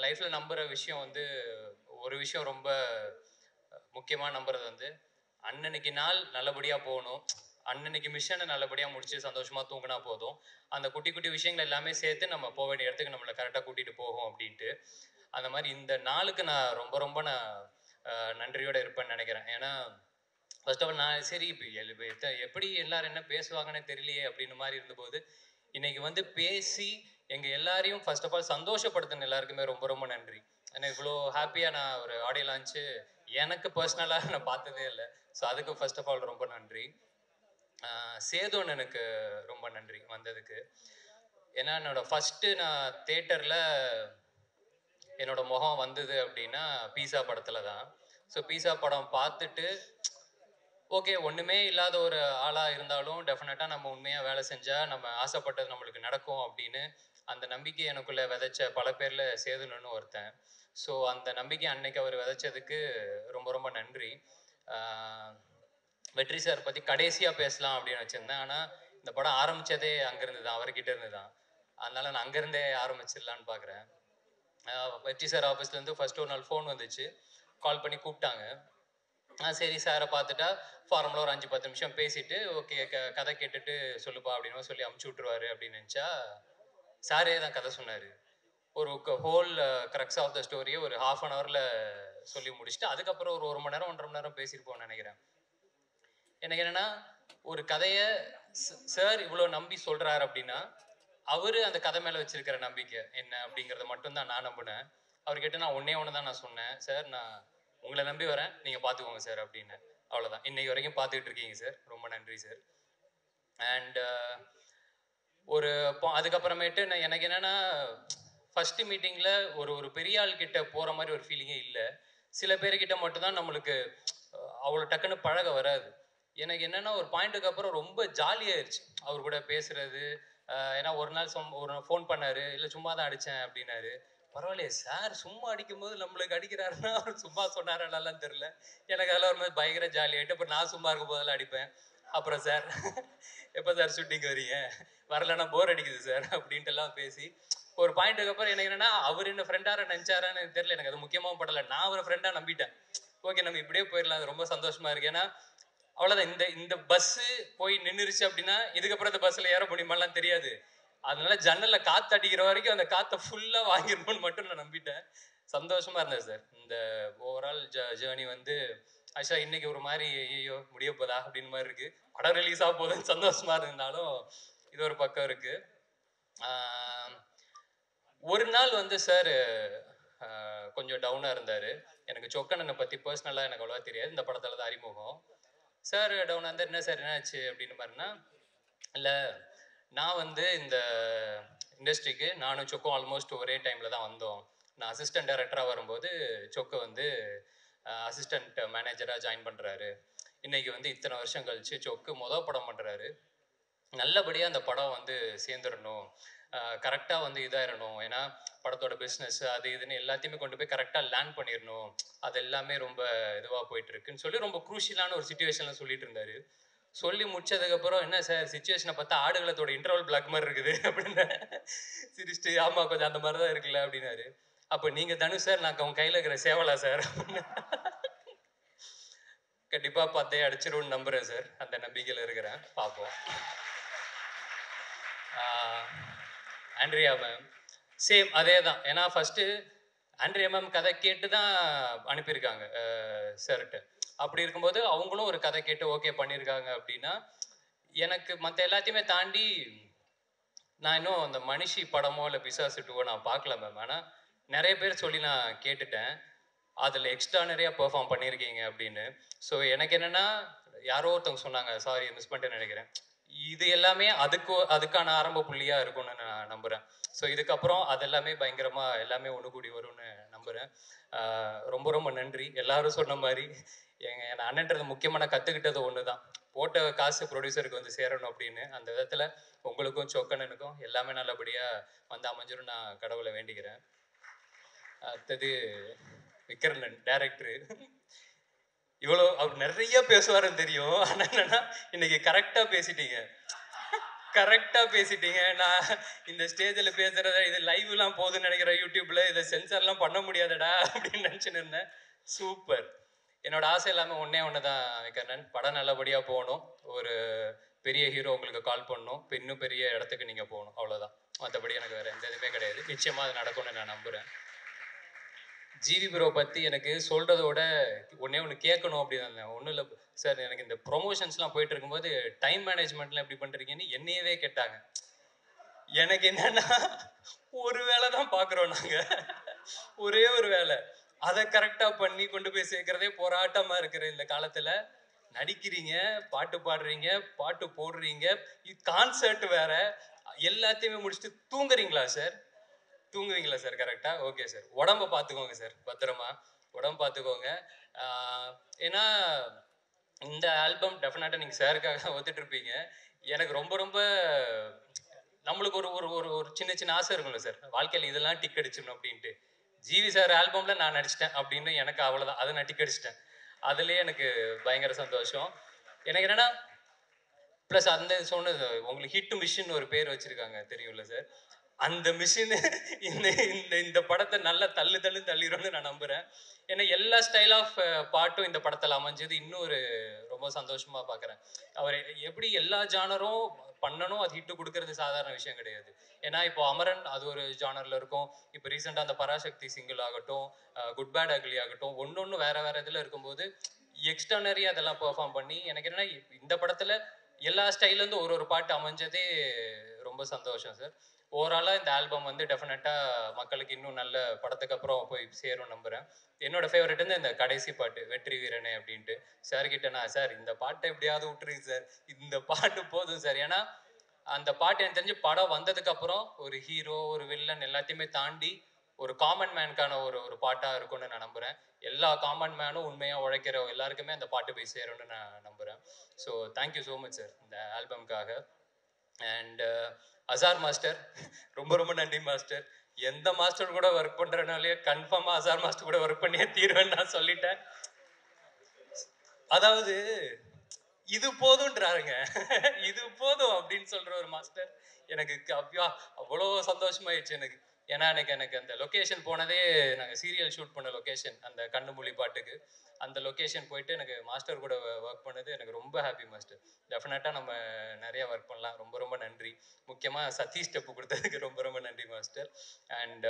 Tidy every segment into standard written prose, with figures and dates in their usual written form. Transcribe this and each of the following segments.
லைஃப்பில் நம்புகிற விஷயம் வந்து ஒரு விஷயம் ரொம்ப முக்கியமாக நம்புறது வந்து அன்னன்னைக்கு நாள் நல்லபடியாக போகணும், அன்னன்னைக்கு மிஷனை நல்லபடியாக முடிச்சு சந்தோஷமாக தூங்கினா போதும், அந்த குட்டி குட்டி விஷயங்கள் எல்லாமே சேர்த்து நம்ம போக வேண்டிய இடத்துக்கு நம்மளை கரெக்டாக கூட்டிகிட்டு போகும் அப்படின்ட்டு. அந்த மாதிரி இந்த நாளுக்கு நான் ரொம்ப ரொம்ப நன்றியோடு இருப்பேன்னு நினைக்கிறேன். ஏன்னா ஃபர்ஸ்ட் ஆஃப் ஆல் நான் சரி இப்போ எப்படி எல்லாரும் என்ன பேசுவாங்கன்னு தெரியலையே அப்படின்னு மாதிரி இருந்தபோது இன்னைக்கு வந்து பேசி எங்கள் எல்லாரையும் ஃபர்ஸ்ட் ஆஃப் ஆல் சந்தோஷப்படுத்தின எல்லாருக்குமே ரொம்ப ரொம்ப நன்றி. ஏன்னா இவ்வளோ ஹாப்பியாக நான் ஒரு ஆடியோ லான்ச்சு எனக்கு பர்சனலாக நான் பார்த்ததே இல்லை. ஸோ அதுக்கு ஃபர்ஸ்ட் ஆஃப் ஆல் ரொம்ப நன்றி. சேதுன்னு எனக்கு ரொம்ப நன்றி வந்ததுக்கு. ஏன்னா என்னோட ஃபஸ்ட்டு நான் தேட்டரில் என்னோட முகம் வந்தது அப்படின்னா பீஸா படத்தில் தான். ஸோ பீஸா படம் பார்த்துட்டு ஓகே ஒன்றுமே இல்லாத ஒரு ஆளாக இருந்தாலும் டெஃபினட்டாக நம்ம உண்மையாக வேலை செஞ்சால் நம்ம ஆசைப்பட்டது நம்மளுக்கு நடக்கும் அப்படின்னு அந்த நம்பிக்கை எனக்குள்ளே விதைச்ச பல பேரில் சேதுன்னு ஒருத்தன். ஸோ அந்த நம்பிக்கை அன்னைக்கு அவர் விதைச்சதுக்கு ரொம்ப ரொம்ப நன்றி. வெற்றி சார் பற்றி கடைசியாக பேசலாம் அப்படின்னு வச்சுருந்தேன். ஆனால் இந்த படம் ஆரம்பித்ததே அங்கேருந்து தான், அவர்கிட்ட இருந்து தான். அதனால் நான் அங்கேருந்தே ஆரம்பிச்சிடலான்னு பார்க்குறேன். வெற்றி சார் ஆஃபீஸ்லேருந்து ஃபர்ஸ்ட் ஒரு நாள் ஃபோன் வந்துச்சு, கால் பண்ணி கூப்பிட்டாங்க. சரி சாரை பார்த்துட்டா ஃபார்முலா ஒரு 5-10 நிமிஷம் பேசிட்டு ஓகே கதை கேட்டுட்டு சொல்லுப்பா அப்படின்னு சொல்லி அமுச்சு விட்ருவாரு அப்படின்னு நினச்சா சாரே தான் கதை சொன்னார். ஒரு ஹோல் க்ரக்ஸ் ஆஃப் த ஸ்டோரியை ஒரு ½ அன் ஹவரில் சொல்லி முடிச்சுட்டு அதுக்கப்புறம் ஒரு 1 மணி நேரம் 1.5 மணி நேரம் பேசியிருப்போம்னு நினைக்கிறேன். எனக்கு என்னென்னா ஒரு கதையை சார் இவ்வளோ நம்பி சொல்கிறாரு அப்படின்னா அவர் அந்த கதை மேலே வச்சிருக்கிற நம்பிக்கை என்ன அப்படிங்கிறத மட்டும்தான் நான் நம்பினேன். அவர்கிட்ட நான் ஒன்று தான் நான் சொன்னேன், சார் நான் உங்களை நம்பி வரேன், நீங்கள் பார்த்துக்கோங்க சார் அப்படின்னு. அவ்வளோதான். இன்னைக்கு வரைக்கும் பார்த்துக்கிட்டு இருக்கீங்க சார், ரொம்ப நன்றி சார். அண்ட் ஒரு அதுக்கப்புறமேட்டு நான் எனக்கு என்னென்னா ஃபஸ்ட்டு மீட்டிங்கில் ஒரு பெரிய ஆள் கிட்ட போகிற மாதிரி ஒரு ஃபீலிங்கே இல்லை. சில பேர்கிட்ட மட்டும்தான் நம்மளுக்கு அவ்வளோ டக்குன்னு பழக வராது. எனக்கு என்னென்னா ஒரு பாயிண்ட்டுக்கு அப்புறம் ரொம்ப ஜாலியாகிடுச்சு அவர் கூட பேசுகிறது. ஏன்னா ஒரு நாள் ஃபோன் பண்ணார், இல்லை சும்மா தான் அடித்தேன் அப்படின்னாரு. பரவாயில்லையே சார் சும்மா அடிக்கும்போது நம்மளுக்கு அடிக்கிறாருன்னா அவர் சும்மா சொன்னாரெல்லாம் தெரில. எனக்கு அதெல்லாம் ஒரு மாதிரி பயங்கர ஜாலியாகிட்டு இப்போ நான் சும்மா இருக்கும் போதெல்லாம் அடிப்பேன். அப்புறம் சார் எப்போ சார் ஷூட்டிங் வரீங்க, வரலன்னா போர் அடிக்குது சார் அப்படின்ட்டுலாம் பேசி ஒரு பாயிண்ட்டுக்கு அப்புறம் எனக்கு என்னென்னா அவர் என்ன ஃப்ரெண்டாக நினச்சாரான்னு தெரியல. எனக்கு அது முக்கியமாக படலை, நான் அவரை ஃப்ரெண்டாக நம்பிட்டேன். ஓகே நம்ம இப்படியே போயிடலாம், அது ரொம்ப சந்தோஷமாக இருக்குது. ஏன்னா அவ்வளோதான், இந்த பஸ்ஸு போய் நின்றுருச்சு அப்படின்னா இதுக்கப்புறம் இந்த பஸ்ஸில் ஏற முடியுமாலாம் தெரியாது. அதனால ஜன்னலில் காற்று அடிக்கிற வரைக்கும் அந்த காற்றை ஃபுல்லாக வாங்கிடணும்னு மட்டும் நான் நம்பிட்டேன். சந்தோஷமாக இருந்தேன் சார். இந்த ஓவரால் ஜேர்னி வந்து ஆக்சுவலாக இன்னைக்கு ஒரு மாதிரி ஐயோ முடிய போதா அப்படின்னு மாதிரி இருக்குது. படம் ரிலீஸ் ஆக போதுன்னு சந்தோஷமாக இருந்தாலும் இது ஒரு பக்கம் இருக்குது. ஒரு நாள் வந்து சார் கொஞ்சம் டவுனாக இருந்தார். எனக்கு சொக்கண்ணனை பற்றி பர்சனலாக எனக்கு அவ்வளோவா தெரியாது, இந்த படத்தில் தான் அறிமுகம். சார் டவுனாக இருந்தார். என்ன சார் என்னாச்சு அப்படின்னு மாதிரினா, இல்லை நான் வந்து இந்த இண்டஸ்ட்ரிக்கு நானும் சொக்கும் ஆல்மோஸ்ட் ஒரே டைமில் தான் வந்தோம். நான் அசிஸ்டன்ட் டைரக்டராக வரும்போது சொக்கு வந்து அசிஸ்டன்ட் மேனேஜராக ஜாயின் பண்ணுறாரு. இன்றைக்கி வந்து இத்தனை வருஷம் கழித்து சொக்கு மொதல் படம் பண்ணுறாரு. நல்லபடியாக அந்த படம் வந்து சேர்ந்துடணும், கரெக்டாக வந்து இதாகிடணும். ஏன்னா படத்தோட பிஸ்னஸ் அது இதுன்னு எல்லாத்தையுமே கொண்டு போய் கரெக்டாக லேண்ட் பண்ணிடணும். அது எல்லாமே ரொம்ப இதுவாக போயிட்டுருக்குன்னு சொல்லி ரொம்ப குரூஷியலான ஒரு சுச்சுவேஷனில் சொல்லிட்டு இருந்தார். சொல்லி முடிச்சதுக்கப்புறம் என்ன சார் சுச்சுவேஷனை பார்த்தா ஆடுகளத்தோட இன்டர்வல் பிளாக் மாதிரி இருக்குது அப்படின்னு சிரிச்சுட்டு ஆமாம் கொஞ்சம் அந்த மாதிரி தான் இருக்குல்ல அப்படின்னாரு. அப்போ நீங்கள் தனுஷ் சார், நான் உங்கள் கையில் இருக்கிற சேவலா சார் கண்டிப்பாக பார்த்தே அடிச்சிருவோன்னு நம்புகிறேன் சார். அந்த நம்பிக்கையில் இருக்கிறேன், பார்ப்போம். ஆண்ட்ரியா மேம் சேம் அதே தான். ஏன்னா ஃபஸ்ட்டு ஆண்ட்ரியா மேம் கதை கேட்டு தான் அனுப்பியிருக்காங்க சார்கிட்ட. அப்படி இருக்கும்போது அவங்களும் ஒரு கதை கேட்டு ஓகே பண்ணியிருக்காங்க அப்படின்னா எனக்கு மற்ற எல்லாத்தையுமே தாண்டி நான் இன்னும் அந்த மனுஷி படமோ இல்லை பிசாசு 2 நான் பார்க்கல மேம். ஆனால் நிறைய பேர் சொல்லி நான் கேட்டுட்டேன், அதில் எக்ஸ்ட்ரானரியாக பெர்ஃபார்ம் பண்ணியிருக்கீங்க அப்படின்னு. ஸோ எனக்கு என்னென்னா யாரோ ஒருத்தவங்க சொன்னாங்க, சாரி மிஸ் பண்ணிட்டேன்னு நினைக்கிறேன், இது எல்லாமே அதுக்கான ஆரம்ப புள்ளியாக இருக்கும்னு நான் நம்புகிறேன். ஸோ இதுக்கப்புறம் அதெல்லாமே பயங்கரமாக எல்லாமே ஒன்று கூடி வரும்னு நம்புகிறேன். ரொம்ப ரொம்ப நன்றி. எல்லாரும் சொன்ன மாதிரி என் அண்ணன்றது முக்கியமாக நான் கற்றுக்கிட்டது ஒன்று தான், போட்ட காசு ப்ரொடியூசருக்கு வந்து சேரணும் அப்படின்னு. அந்த விதத்தில் உங்களுக்கும் சொக்கண்ணனுக்கும் எல்லாமே நல்லபடியாக வந்து அமைஞ்சிரும் நான் கடவுளை வேண்டிக்கிறேன். அடுத்தது விக்ரமன் டைரக்டரு. இவ்வளோ அவர் நிறைய பேசுவாருன்னு தெரியும், ஆனால் என்னன்னா இன்னைக்கு கரெக்டாக பேசிட்டீங்க. கரெக்டாக பேசிட்டீங்க. நான் இந்த ஸ்டேஜில் பேசுகிறத இது லைவ்லாம் போகுதுன்னு நினைக்கிறேன் யூடியூப்பில், இதை சென்சார்லாம் பண்ண முடியாதடா அப்படின்னு நினச்சின்னு இருந்தேன். சூப்பர். என்னோட ஆசை எல்லாமே ஒன்று தான் விகர்ணன், படம் நல்லபடியாக போகணும், ஒரு பெரிய ஹீரோ உங்களுக்கு கால் பண்ணணும், இன்னும் பெரிய இடத்துக்கு நீங்கள் போகணும், அவ்வளோதான். மற்றபடி எனக்கு வேறு எந்த இதுவுமே கிடையாது. நிச்சயமாக அது நடக்கும்னு நான் நம்புகிறேன். ஜிவி ப்ரோ பற்றி எனக்கு சொல்கிறதோட ஒன்று கேட்கணும் அப்படின்னு இருந்தேன். ஒன்றும் இல்லை சார், எனக்கு இந்த ப்ரொமோஷன்ஸ்லாம் போயிட்டு இருக்கும்போது டைம் மேனேஜ்மெண்ட்லாம் எப்படி பண்ணுறீங்கன்னு என்னையவே கேட்டாங்க. எனக்கு என்னன்னா, ஒரு வேலை தான் பார்க்குறோம் நாங்கள், ஒரே ஒரு வேலை, அதை கரெக்டாக பண்ணி கொண்டு போய் சேர்க்கறதே போராட்டமாக இருக்கிற இந்த காலத்தில் நடிக்கிறீங்க, பாட்டு பாடுறீங்க, பாட்டு போடுறீங்க, கான்சர்ட் வேற, எல்லாத்தையுமே முடிச்சுட்டு தூங்குறீங்களா சார்? தூங்குவீங்களா சார்? கரெக்டா? Okay sir. உடம்ப பார்த்துக்கோங்க சார், பத்திரமா உடம்பு பார்த்துக்கோங்க. ஏன்னா இந்த ஆல்பம் டெஃபினட்டாக நீங்கள் சாருக்காக ஒத்துட்டு இருப்பீங்க. எனக்கு ரொம்ப ரொம்ப நம்மளுக்கு ஒரு ஒரு ஒரு ஒரு சின்ன சின்ன ஆசை இருக்கும்ல சார், வாழ்க்கையில் இதெல்லாம் டிக் அடிச்சிடணும் அப்படின்ட்டு. ஜிவி சார் ஆல்பமில் நான் நடிச்சிட்டேன் அப்படின்னு எனக்கு அவ்வளோதான், அதை நான் டிக் அடிச்சிட்டேன். அதுலேயே எனக்கு பயங்கர சந்தோஷம். எனக்கு என்னென்னா, ப்ளஸ் அந்த சொன்னது உங்களுக்கு ஹிட் மிஷின் ஒரு பேர் வச்சுருக்காங்க தெரியும்ல சார், அந்த மிஷின் இந்த இந்த இந்த படத்தை நல்லா தள்ளிடும்னு நான் நம்புகிறேன். ஏன்னா எல்லா ஸ்டைல் ஆஃப் பாட்டும் இந்த படத்தில் அமைஞ்சது இன்னும் ஒரு ரொம்ப சந்தோஷமாக பார்க்குறேன். அவர் எப்படி எல்லா ஜானரும் பண்ணணும், அது ஹிட்டு கொடுக்கறது சாதாரண விஷயம் கிடையாது. ஏன்னா இப்போ அமரன் அது ஒரு ஜானரில் இருக்கும், இப்போ ரீசெண்டாக அந்த பராசக்தி சிங்கிள் ஆகட்டும், குட் பேட் அக்லி ஆகட்டும், ஒன்று வேற வேற இதில் இருக்கும்போது எக்ஸ்டர்னரி அதெல்லாம் பெர்ஃபார்ம் பண்ணி, எனக்கு என்னன்னா இந்த படத்தில் எல்லா ஸ்டைலேருந்து ஒரு ஒரு பாட்டு அமைஞ்சதே ரொம்ப சந்தோஷம் சார். ஓவராலாக இந்த ஆல்பம் வந்து டெஃபினட்டாக மக்களுக்கு இன்னும் நல்ல படத்துக்கு அப்புறம் போய் சேரும் நம்புகிறேன். என்னோட ஃபேவரட் வந்து இந்த கடைசி பாட்டு வெற்றி வீரனே அப்படின்ட்டு. சார் கிட்ட நான், சார் இந்த பாட்டை எப்படியாவது விட்டுருங்க சார், இந்த பாட்டு போதும் சார். ஏன்னா அந்த பாட்டு எனக்கு தெரிஞ்சு படம் வந்ததுக்கு அப்புறம் ஒரு ஹீரோ ஒரு வில்லன் எல்லாத்தையுமே தாண்டி ஒரு காமன் மேனுக்கான ஒரு ஒரு பாட்டாக இருக்கும்னு நான் நம்புகிறேன். எல்லா காமன் மேனும் உண்மையாக உழைக்கிற எல்லாருக்குமே அந்த பாட்டு போய் சேரும்னு நான் நம்புகிறேன். So thank you so much sir இந்த ஆல்பம்காக. அண்ட் அசார் மாஸ்டர், ரொம்ப ரொம்ப நன்றி மாஸ்டர். எந்த மாஸ்டர் கூட ஒர்க் பண்றதுனாலே கன்ஃபார்மா அசார் மாஸ்டர் கூட ஒர்க் பண்ணியே தீர்வேன்னு நான் சொல்லிட்டேன். அதாவது இது போதும்ன்றாருங்க, இது போதும் அப்படின்னு சொல்ற ஒரு மாஸ்டர் எனக்கு அவ்வளோ சந்தோஷமாயிடுச்சு எனக்கு. ஏன்னா எனக்கு அந்த லொக்கேஷன் போனதே, நாங்கள் சீரியல் ஷூட் பண்ண லொக்கேஷன் அந்த கண்ணுமொழி பாட்டுக்கு, அந்த லொக்கேஷன் போயிட்டு எனக்கு மாஸ்டர் கூட ஒர்க் பண்ணது எனக்கு ரொம்ப ஹாப்பி மாஸ்டர். டெஃபினட்டாக நம்ம நிறைய ஒர்க் பண்ணலாம். ரொம்ப ரொம்ப நன்றி. முக்கியமாக சதீஷ் ஸ்டெப்பு கொடுத்ததுக்கு ரொம்ப ரொம்ப நன்றி மாஸ்டர். அண்ட்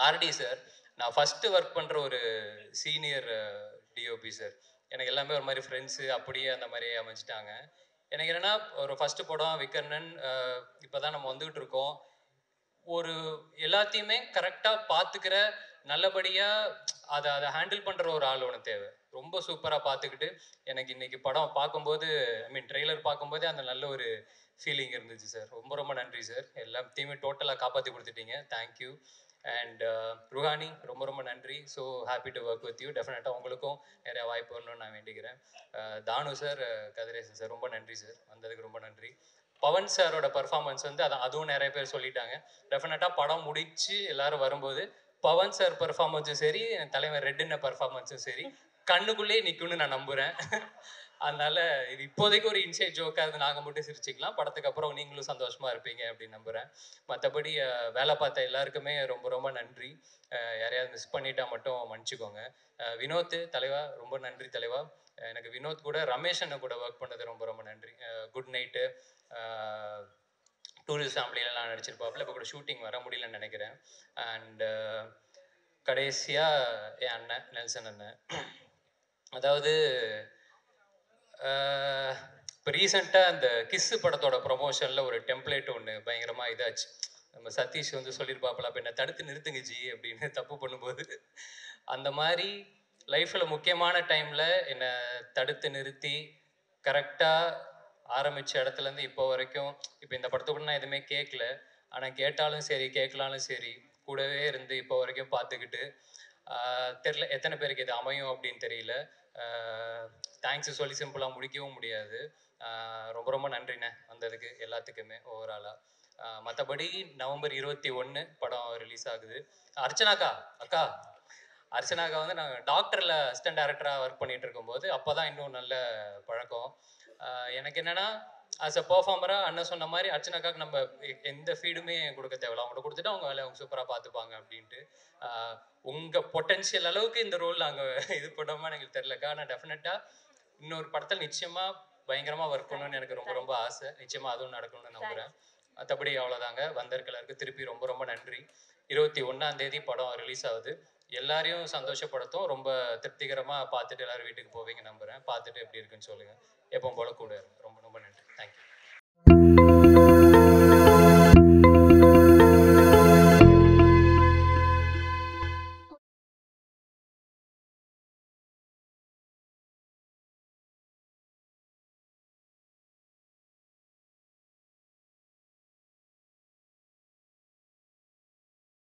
ஆர்டி சார், நான் ஃபஸ்ட்டு ஒர்க் பண்ணுற ஒரு சீனியர் டிஓபி சார். எனக்கு எல்லாமே ஒரு மாதிரி ஃப்ரெண்ட்ஸு அப்படியே அந்த மாதிரி அமைச்சிட்டாங்க. எனக்கு என்னென்னா, ஒரு ஃபஸ்ட்டு படம் விகர்ணன், இப்போ தான் நம்ம வந்துகிட்டு இருக்கோம். ஒரு எல்லாத்தையுமே கரெக்டாக பார்த்துக்கிற, நல்லபடியாக அதை அதை ஹேண்டில் பண்ணுற ஒரு ஆள் ஒன்று தேவை. ரொம்ப சூப்பராக பார்த்துக்கிட்டு எனக்கு இன்னைக்கு படம் பார்க்கும்போது, ஐ மீன் ட்ரெய்லர் பார்க்கும்போதே அந்த நல்ல ஒரு ஃபீலிங் இருந்துச்சு சார். ரொம்ப ரொம்ப நன்றி சார், எல்லாத்தையுமே டோட்டலாக காப்பாற்றி கொடுத்துட்டீங்க. தேங்க்யூ. அண்ட் ருஹானி, ரொம்ப ரொம்ப நன்றி. So happy to work with you. டெஃபினட்டாக உங்களுக்கும் நிறையா வாய்ப்பு வரணும்னு நான் வேண்டிக்கிறேன். தானு சார், கதிரேசன் சார், ரொம்ப நன்றி சார், வந்ததுக்கு ரொம்ப நன்றி. பவன் சாரோட பர்ஃபார்மன்ஸ் வந்து அதுவும் நிறைய பேர் சொல்லிட்டாங்க. டெஃபினட்டாக படம் முடிச்சு எல்லாரும் வரும்போது பவன் சார் பர்ஃபார்மன்ஸும் சரி, தலைவர் ரெட்டின பர்ஃபார்மன்ஸும் சரி கண்ணுக்குள்ளேயே நிற்கும்னு நான் நம்புகிறேன். அதனால இது இப்போதைக்கு ஒரு இன்சைட் ஜோக்காக இருந்து நாங்கள் மட்டும் சிரிச்சுக்கலாம், படத்துக்கு அப்புறம் நீங்களும் சந்தோஷமாக இருப்பீங்க அப்படின்னு நம்புகிறேன். மற்றபடி வேலை பார்த்த எல்லாருக்குமே ரொம்ப ரொம்ப நன்றி. யாரையாவது மிஸ் பண்ணிட்டா மட்டும் மன்னிச்சுக்கோங்க. வினோத் தலைவா, ரொம்ப நன்றி தலைவா. எனக்கு வினோத் கூட ரமேஷ் அண்ணன் கூட ஒர்க் பண்ணது ரொம்ப ரொம்ப நன்றி. குட் நைட்டு, டூரிஸ்ட் ஃபேமிலியிலலாம் நடிச்சிருப்பாப்புல, இப்போ கூட ஷூட்டிங் வர முடியலன்னு நினைக்கிறேன். அண்டு கடைசியாக என் அண்ணன் நெல்சன் அண்ணன். அதாவது இப்போ ரீசெண்டாக அந்த கிஸ்ஸு படத்தோட ப்ரொமோஷனில் ஒரு டெம்ப்ளேட் ஒன்று பயங்கரமாக இதாச்சு. நம்ம சதீஷ் வந்து சொல்லியிருப்பாப்பில், அப்போ என்னை தடுத்து நிறுத்துங்க ஜி அப்படின்னு தப்பு பண்ணும்போது. அந்த மாதிரி லைஃப்பில் முக்கியமான டைமில் என்னை தடுத்து நிறுத்தி கரெக்டாக ஆரம்பித்த இடத்துலேருந்து இப்போ வரைக்கும், இப்போ இந்த படத்தை கூட நான் எதுவுமே கேட்கல, ஆனால் கேட்டாலும் சரி கேட்கலாலும் சரி கூடவே இருந்து இப்போ வரைக்கும் பார்த்துக்கிட்டு, தெரில எத்தனை பேருக்கு இது அமையும் அப்படின்னு தெரியல. தேங்க்ஸ் சொல்லி சிம்பிளாக முடிக்கவும் முடியாது. ரொம்ப ரொம்ப நன்றிண்ணே வந்ததுக்கு எல்லாத்துக்குமே ஓவராலாக. மற்றபடி நவம்பர் 21 படம் ரிலீஸ் ஆகுது. அர்ச்சனாக்கா, அக்கா அர்ச்சனாக்கா வந்து நாங்கள் டாக்டரில் அசிஸ்டன்ட் டைரக்டராக ஒர்க் பண்ணிகிட்டு இருக்கும்போது அப்போ தான் இன்னும் நல்ல பழக்கம். எனக்கு என்னென்னா, ஆஸ் அ பெர்ஃபார்மராக அண்ணன் சொன்ன மாதிரி அர்ச்சனாக்காக நம்ம எந்த ஃபீடுமே கொடுக்க தேவையில்ல. அவங்கள்ட்ட கொடுத்துட்டு அவங்க வேலையை அவங்க சூப்பராக பார்த்துப்பாங்க அப்படின்ட்டு. உங்கள் பொட்டன்ஷியல் அளவுக்கு இந்த ரோல் நாங்கள் இது பண்ணோமா எங்களுக்கு தெரிலக்கா. ஆனால் டெஃபினட்டாக இன்னொரு படத்தில் நிச்சயமாக பயங்கரமாக ஒர்க் பண்ணணும்னு எனக்கு ரொம்ப ரொம்ப ஆசை. நிச்சயமாக அதுவும் நடக்கணும்னு நம்புகிறேன். மற்றபடி அவ்வளோதாங்க. வந்திருக்கலருக்கு திருப்பி ரொம்ப ரொம்ப நன்றி. 21ஆம் தேதி படம் ரிலீஸ் ஆகுது. எல்லாரையும் சந்தோஷப்படுத்தும். ரொம்ப திருப்திகரமாக பார்த்துட்டு எல்லோரும் வீட்டுக்கு போவீங்க நம்புகிறேன். பார்த்துட்டு எப்படி இருக்குன்னு சொல்லுங்கள். எப்பவும் போல கூட இருங்க. ரொம்ப ரொம்ப நன்றி. தேங்க்யூ.